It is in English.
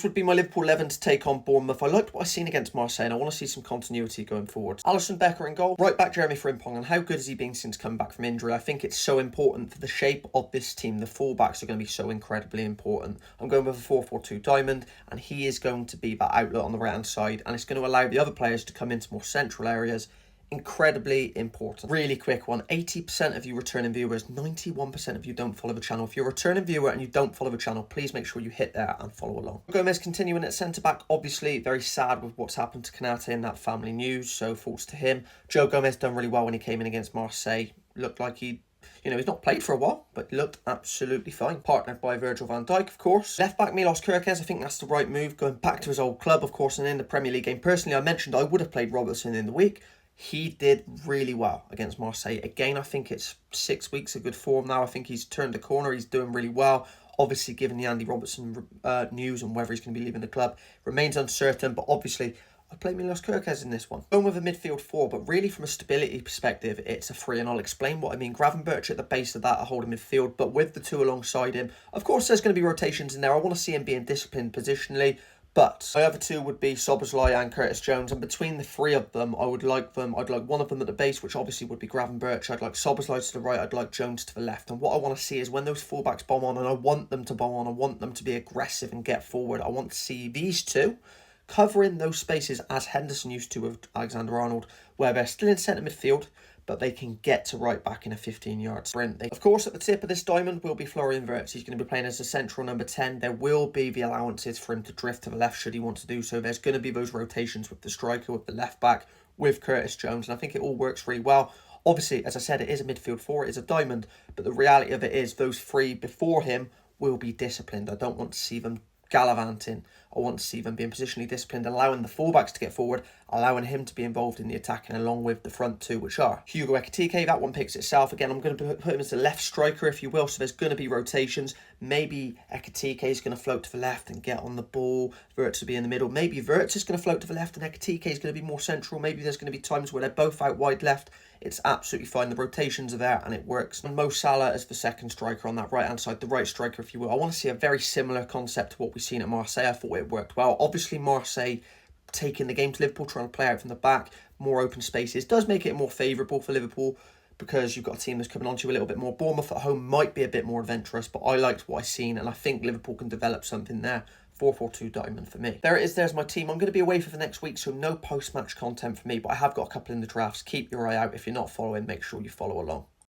This would be my Liverpool 11 to take on Bournemouth. I liked what I've seen against Marseille and I want to see some continuity going forward. Alisson Becker in goal. Right back Jeremy Frimpong, and how good has he been since coming back from injury? I think it's so important for the shape of this team. The fullbacks are going to be so incredibly important. I'm going with a 4-4-2 diamond, and he is going to be that outlet on the right hand side, and it's going to allow the other players to come into more central areas. Incredibly important. Really quick one. 80% of you returning viewers, 91% of you don't follow the channel. If you're a returning viewer and you don't follow the channel, please make sure you hit there and follow along. Gomez continuing at centre-back. Obviously, very sad with what's happened to Kanate in that family news, so thoughts to him. Joe Gomez done really well when he came in against Marseille. Looked like he's not played for a while, but looked absolutely fine. Partnered by Virgil van Dijk, of course. Left back Milos Kerkez, I think that's the right move. Going back to his old club, of course, and in the Premier League game. Personally, I mentioned I would have played Robertson in the week. He did really well against Marseille. Again, I think it's 6 weeks of good form now. I think he's turned the corner. He's doing really well. Obviously, given the Andy Robertson news and whether he's going to be leaving the club, remains uncertain. But obviously, I play Milos Kerkez in this one. Going with a midfield four, but really from a stability perspective, it's a three, and I'll explain what I mean. Gravenberch at the base of that, a holding midfield, but with the two alongside him. Of course, there's going to be rotations in there. I want to see him being disciplined positionally. But my other two would be Szoboszlai and Curtis Jones, and between the three of them, I'd like one of them at the base, which obviously would be Gravenberch. I'd like Szoboszlai to the right, I'd like Jones to the left. And what I want to see is when those fullbacks bomb on, and I want them to bomb on, I want them to be aggressive and get forward. I want to see these two covering those spaces as Henderson used to with Alexander-Arnold, where they're still in centre midfield, but they can get to right back in a 15-yard sprint. Of course, at the tip of this diamond will be Florian Wirtz. He's going to be playing as a central number 10. There will be the allowances for him to drift to the left should he want to do so. There's going to be those rotations with the striker, with the left back, with Curtis Jones, and I think it all works really well. Obviously, as I said, it is a midfield four, it is a diamond, but the reality of it is those three before him will be disciplined. I don't want to see them gallivanting. I want to see them being positionally disciplined, allowing the fullbacks to get forward, allowing him to be involved in the attacking along with the front two, which are Hugo Ekitike. That one picks itself. Again, I'm going to put him as the left striker, if you will, so there's going to be rotations. Maybe Ekitike is going to float to the left and get on the ball. Wirtz will be in the middle. Maybe Wirtz is going to float to the left and Ekitike is going to be more central. Maybe there's going to be times where they're both out wide left. It's absolutely fine. The rotations are there and it works. And Mo Salah as the second striker on that right-hand side, the right striker, if you will. I want to see a very similar concept to what we've seen at Marseille. I thought it worked well. Obviously, Marseille taking the game to Liverpool, trying to play out from the back, more open spaces, does make it more favourable for Liverpool because you've got a team that's coming onto you a little bit more. Bournemouth at home might be a bit more adventurous, but I liked what I've seen and I think Liverpool can develop something there. 4-4-2 diamond for me. There it is, there's my team. I'm going to be away for the next week, so no post-match content for me, but I have got a couple in the drafts. Keep your eye out. If you're not following, make sure you follow along.